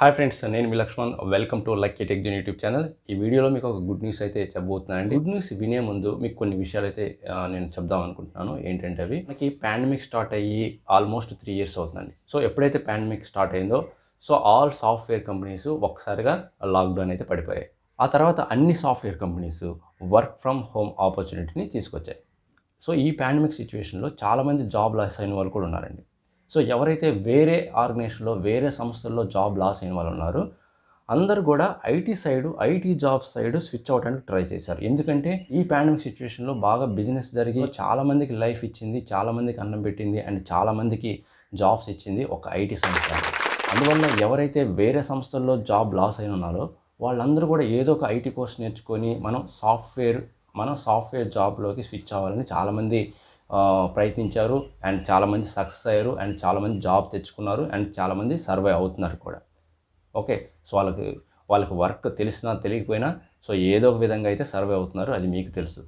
Hi friends, నేను మీ Lakshman. Welcome to Lucky Techzone YouTube channel. ఈ వీడియోలో మీకు ఒక గుడ్ న్యూస్ అయితే చెప్పబోతున్నానండి. గుడ్ న్యూస్ వినే ముందు మీకు కొన్ని విషయాలు అయితే నేను చెప్దాం అనుకుంటున్నాను. ఏంటంటే అవి మనకి పాండమిక్ స్టార్ట్ అయ్యి ఆల్మోస్ట్ 3 ఇయర్స్ అవుతుందండి. సో ఎప్పుడైతే పాండమిక్ స్టార్ట్ అయిందో ఆల్ సాఫ్ట్వేర్ కంపెనీస్ ఒక్కసారిగా లాక్డౌన్ అయితే పడిపోయాయి. ఆ తర్వాత అన్ని software companies work from home ఆపర్చునిటీని తీసుకొచ్చాయి. సో ఈ పాండమిక్ సిచ్యువేషన్లో చాలామంది జాబ్ లాస్ అయిన వాళ్ళు కూడా ఉన్నారండి. సో ఎవరైతే వేరే ఆర్గనైజేషన్లో వేరే సంస్థల్లో జాబ్ లాస్ అయిన వాళ్ళు ఉన్నారో అందరూ కూడా ఐటీ జాబ్ సైడ్ స్విచ్ అవ్వడానికి ట్రై చేశారు. ఎందుకంటే ఈ పాండమిక్ సిచ్యువేషన్లో బాగా బిజినెస్ జరిగి చాలామందికి లైఫ్ ఇచ్చింది, చాలామందికి అన్నం పెట్టింది అండ్ చాలామందికి జాబ్స్ ఇచ్చింది ఒక ఐటీ సంస్థ. అందువల్ల ఎవరైతే వేరే సంస్థల్లో జాబ్ లాస్ అయిన ఉన్నారో వాళ్ళందరూ కూడా ఏదో ఒక ఐటీ కోర్స్ నేర్చుకొని మనం సాఫ్ట్వేర్ జాబ్లోకి స్విచ్ అవ్వాలని చాలామంది ప్రయత్నించారు అండ్ చాలామంది సక్సెస్ అయ్యారు అండ్ చాలామంది జాబ్ తెచ్చుకున్నారు అండ్ చాలామంది సర్వైవ్ అవుతున్నారు కూడా. ఓకే, సో వాళ్ళకి వర్క్ తెలిసినా తెలియకపోయినా సో ఏదో ఒక విధంగా అయితే సర్వైవ్ అవుతున్నారు, అది మీకు తెలుసు.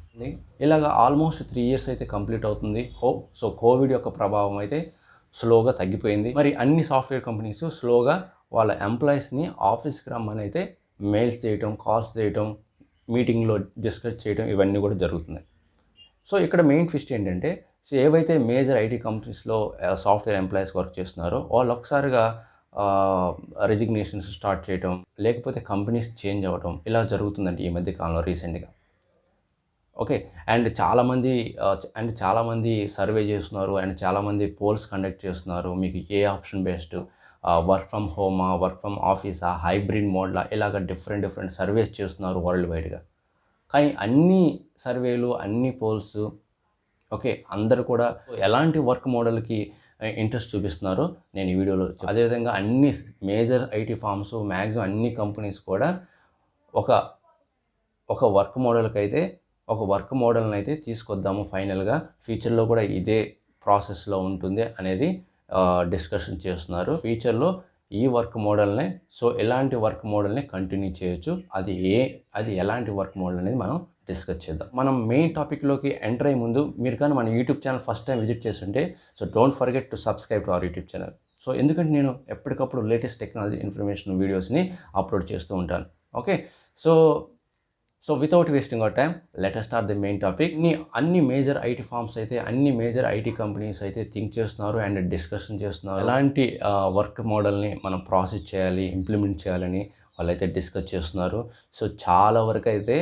ఇలాగ ఆల్మోస్ట్ 3 ఇయర్స్ అయితే కంప్లీట్ అవుతుంది. సో కోవిడ్ యొక్క ప్రభావం అయితే స్లోగా తగ్గిపోయింది. మరి అన్ని సాఫ్ట్వేర్ కంపెనీస్ స్లోగా వాళ్ళ ఎంప్లాయీస్ని ఆఫీస్కి రమ్మని అయితే మెయిల్స్ చేయటం, కాల్స్ చేయటం, మీటింగ్లో డిస్కస్ చేయటం ఇవన్నీ కూడా జరుగుతున్నాయి. సో ఇక్కడ మెయిన్ ట్విస్ట్ ఏంటంటే ఏవైతే మేజర్ ఐటీ కంపెనీస్లో సాఫ్ట్వేర్ ఎంప్లాయీస్ వర్క్ చేస్తున్నారో వాళ్ళు ఒకసారిగా రెజిగ్నేషన్స్ స్టార్ట్ చేయటం, లేకపోతే కంపెనీస్ చేంజ్ అవ్వటం ఇలా జరుగుతుందండి ఈ మధ్య కాలంలో రీసెంట్గా. ఓకే, అండ్ చాలామంది సర్వే చేస్తున్నారు అండ్ చాలామంది పోల్స్ కండక్ట్ చేస్తున్నారు. మీకు ఏ ఆప్షన్ బెస్ట్, వర్క్ ఫ్రమ్ హోమా, వర్క్ ఫ్రమ్ ఆఫీసా, హైబ్రిడ్ మోడ్లా ఇలాగ డిఫరెంట్ సర్వేస్ చేస్తున్నారు వరల్డ్ వైడ్గా. కానీ అన్ని సర్వేలు, అన్ని పోల్స్ ఓకే అందరూ కూడా ఎలాంటి వర్క్ మోడల్కి ఇంట్రెస్ట్ చూపిస్తున్నారో నేను ఈ వీడియోలో అదేవిధంగా అన్ని మేజర్ ఐటీ ఫార్మ్స్ మ్యాక్సిమం అన్ని కంపెనీస్ కూడా ఒక వర్క్ మోడల్ని అయితే తీసుకొద్దాము ఫైనల్గా, ఫ్యూచర్లో కూడా ఇదే ప్రాసెస్లో ఉంటుంది అనేది డిస్కషన్ చేస్తున్నారు. ఫ్యూచర్లో ఈ వర్క్ మోడల్ని ఎలాంటి వర్క్ మోడల్ని కంటిన్యూ చేయొచ్చు, అది ఎలాంటి వర్క్ మోడల్ అనేది మనం డిస్కస్ చేద్దాం. మనం మెయిన్ టాపిక్లోకి ఎంటర్ అయ్యే ముందు మీరు కానీ మన YouTube channel first time visit చేస్తుంటే don't forget to subscribe to our YouTube channel. ఎందుకంటే నేను ఎప్పటికప్పుడు లేటెస్ట్ టెక్నాలజీ ఇన్ఫర్మేషన్ వీడియోస్ని అప్లోడ్ చేస్తూ ఉంటాను. Okay, so without wasting our time let us start the main topic. అన్ని మేజర్ ఐటీ ఫార్మ్స్ అయితే, అన్ని మేజర్ ఐటీ కంపెనీస్ అయితే థింక్ చేస్తున్నారు అండ్ డిస్కషన్ చేస్తున్నారు ఎలాంటి వర్క్ మోడల్ని మనం ప్రాసెస్ చేయాలి, ఇంప్లిమెంట్ చేయాలని వాళ్ళైతే డిస్కస్ చేస్తున్నారు. సో చాలా వరకు అయితే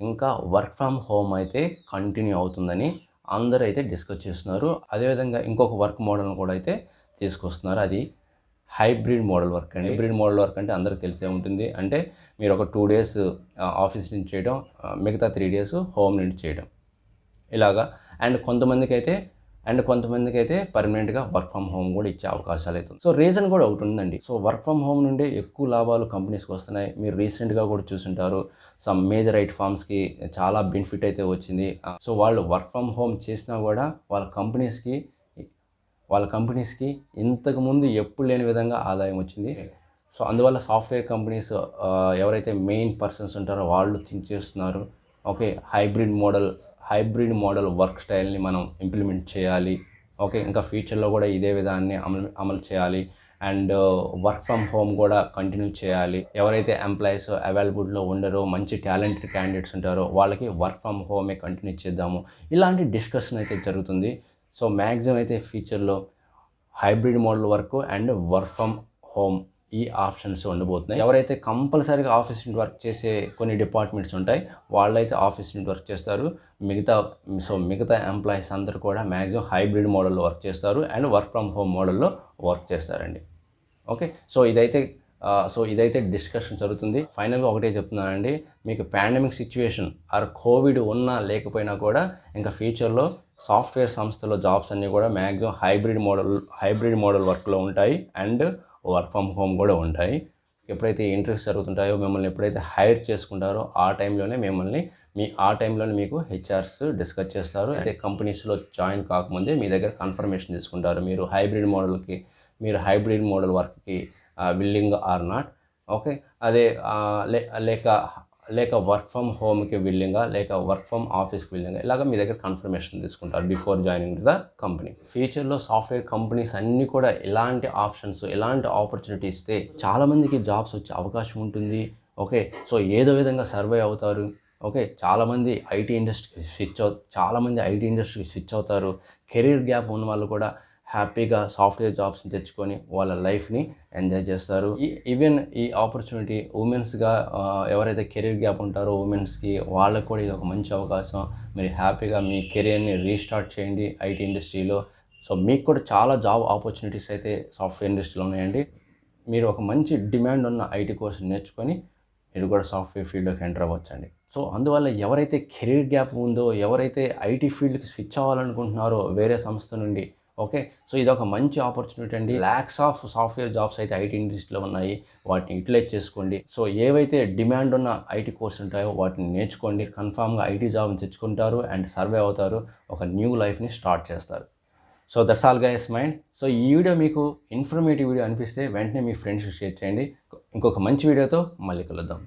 ఇంకా వర్క్ ఫ్రమ్ హోమ్ అయితే కంటిన్యూ అవుతుందని అందరూ అయితే డిస్కస్ చేస్తున్నారు. అదేవిధంగా ఇంకొక వర్క్ మోడల్ని కూడా అయితే తీసుకొస్తున్నారు, అది హైబ్రిడ్ మోడల్ వర్క్ అండి. హైబ్రిడ్ మోడల్ వర్క్ అంటే అందరికీ తెలిసే ఉంటుంది. అంటే మీరు ఒక 2 డేస్ ఆఫీస్ నుంచి చేయడం, మిగతా 3 డేస్ హోమ్ నుంచి చేయడం ఇలాగా. అండ్ కొంతమందికి అయితే పర్మనెంట్గా వర్క్ ఫ్రమ్ హోమ్ కూడా ఇచ్చే అవకాశాలు అవుతుంది. సో రీజన్ కూడా ఒకటి ఉందండి. సో వర్క్ ఫ్రమ్ హోమ్ నుండి ఎక్కువ లాభాలు కంపెనీస్కి వస్తున్నాయి. మీరు రీసెంట్గా కూడా చూసుంటారు, సమ్ మేజర్ ఐటీ ఫార్మ్స్కి చాలా బెనిఫిట్ అయితే వచ్చింది. సో వాళ్ళు వర్క్ ఫ్రమ్ హోమ్ చేసినా కూడా వాళ్ళ కంపెనీస్కి ఇంతకుముందు ఎప్పుడు లేని విధంగా ఆదాయం వచ్చింది. సో అందువల్ల సాఫ్ట్వేర్ కంపెనీస్ ఎవరైతే మెయిన్ పర్సన్స్ ఉంటారో వాళ్ళు థింక్ చేస్తున్నారు, ఓకే హైబ్రిడ్ మోడల్ వర్క్ స్టైల్ని మనం ఇంప్లిమెంట్ చేయాలి. ఓకే, ఇంకా ఫ్యూచర్లో కూడా ఇదే విధాన్ని అమలు చేయాలి అండ్ వర్క్ ఫ్రమ్ హోమ్ కూడా కంటిన్యూ చేయాలి. ఎవరైతే ఎంప్లాయీస్ అవైలబుల్లో ఉండరో, మంచి టాలెంటెడ్ క్యాండిడేట్స్ ఉంటారో వాళ్ళకి వర్క్ ఫ్రమ్ హోమే కంటిన్యూ చేద్దాము, ఇలాంటి డిస్కషన్ అయితే జరుగుతుంది. సో మ్యాక్సిమం అయితే ఫ్యూచర్లో hybrid model work and work from home ఈ ఆప్షన్స్ ఉండబోతున్నాయి. ఎవరైతే కంపల్సరీగా ఆఫీస్ నుండి వర్క్ చేసే కొన్ని డిపార్ట్మెంట్స్ ఉంటాయి వాళ్ళైతే ఆఫీస్ నుండి వర్క్ చేస్తారు. మిగతా ఎంప్లాయీస్ అందరూ కూడా మ్యాక్సిమం హైబ్రిడ్ మోడల్లో వర్క్ చేస్తారు అండ్ వర్క్ ఫ్రమ్ హోమ్ మోడల్లో వర్క్ చేస్తారండి. ఓకే, సో ఇదైతే డిస్కషన్ జరుగుతుంది. ఫైనల్గా ఒకటే చెప్తున్నానండి, మీకు పాండమిక్ సిచ్యువేషన్ కోవిడ్ ఉన్నా లేకపోయినా కూడా ఇంకా ఫ్యూచర్లో సాఫ్ట్వేర్ సంస్థలో జాబ్స్ అన్నీ కూడా మ్యాక్సిమం హైబ్రిడ్ మోడల్ వర్క్లో ఉంటాయి అండ్ వర్క్ ఫ్రమ్ హోమ్ కూడా ఉంటాయి. ఎప్పుడైతే ఇంటర్వ్యూస్ జరుగుతుంటాయో, మిమ్మల్ని ఎప్పుడైతే హైర్ చేసుకుంటారో ఆ టైంలోనే మీకు హెచ్ఆర్స్ డిస్కస్ చేస్తారు. అయితే కంపెనీస్లో జాయిన్ కాకముందే మీ దగ్గర కన్ఫర్మేషన్ తీసుకుంటారు, మీరు హైబ్రిడ్ మోడల్ వర్క్కి విల్లింగ్ ఆర్ నాట్. ఓకే, అదే లేక లేక వర్క్ ఫ్రమ్ హోమ్‌కి విల్లింగా, లేక వర్క్ ఫ్రమ్ ఆఫీస్‌కి విల్లింగా ఇలాగ మీ దగ్గర కన్ఫర్మేషన్ తీసుకుంటారు బిఫోర్ జాయినింగ్ ద కంపెనీ. ఫ్యూచర్‌లో సాఫ్ట్‌వేర్ కంపెనీస్ అన్నీ కూడా ఎలాంటి ఆప్షన్స్, ఎలాంటి ఆపర్చునిటీ ఇస్తే చాలామందికి జాబ్స్ వచ్చే అవకాశం ఉంటుంది. ఓకే. సో, ఏదో విధంగా సర్వైవ్ అవుతారు. ఓకే. చాలామంది ఐటీ ఇండస్ట్రీకి స్విచ్ అవుతారు. కెరీర్ గ్యాప్ ఉన్న వాళ్ళు కూడా హ్యాపీగా సాఫ్ట్‌వేర్ జాబ్స్‌ని తెచ్చుకొని వాళ్ళ లైఫ్‌ని ఎంజాయ్ చేస్తారు. ఈవెన్ ఈ ఆపర్చునిటీ ఉమెన్స్‌గా ఎవరైతే కెరీర్ గ్యాప్ ఉంటారో ఉమెన్స్‌కి వాళ్ళకి కూడా ఇది ఒక మంచి అవకాశం. మీరు హ్యాపీగా మీ కెరియర్‌ని రీస్టార్ట్ చేయండి ఐటీ ఇండస్ట్రీలో. సో, మీకు కూడా చాలా జాబ్ ఆపర్చునిటీస్ అయితే సాఫ్ట్‌వేర్ ఇండస్ట్రీలో ఉన్నాయండి. మీరు ఒక మంచి డిమాండ్ ఉన్న ఐటీ కోర్స్ నేర్చుకొని మీరు కూడా సాఫ్ట్‌వేర్ ఫీల్డ్‌లోకి ఎంటర్ అవ్వచ్చండి. సో, అందువల్ల ఎవరైతే కెరీర్ గ్యాప్ ఉందో, ఎవరైతే ఐటీ ఫీల్డ్‌కి స్విచ్ అవ్వాలనుకుంటున్నారో వేరే సంస్థ నుండి, ఓకే. సో, ఇదొక మంచి ఆపర్చునిటీ అండి. లాక్స్ ఆఫ్ సాఫ్ట్‌వేర్ జాబ్స్ అయితే ఐటీ ఇండస్ట్రీలో ఉన్నాయి. వాటిని యుటిలైజ్ చేసుకోండి. సో, ఏవైతే డిమాండ్ ఉన్న ఐటీ కోర్స్ ఉంటాయో వాటిని నేర్చుకోండి. కన్ఫర్మ్‌గా ఐటీ జాబ్‌ని తెచ్చుకుంటారు అండ్ సర్వే అవుతారు. ఒక న్యూ లైఫ్‌ని స్టార్ట్ చేస్తారు. So, that's all guys mind. So, ఈ వీడియో మీకు ఇన్ఫర్మేటివ్ వీడియో అనిపిస్తే వెంటనే మీ ఫ్రెండ్స్‌కి షేర్ చేయండి. ఇంకొక మంచి వీడియోతో మళ్ళీ కలుద్దాం.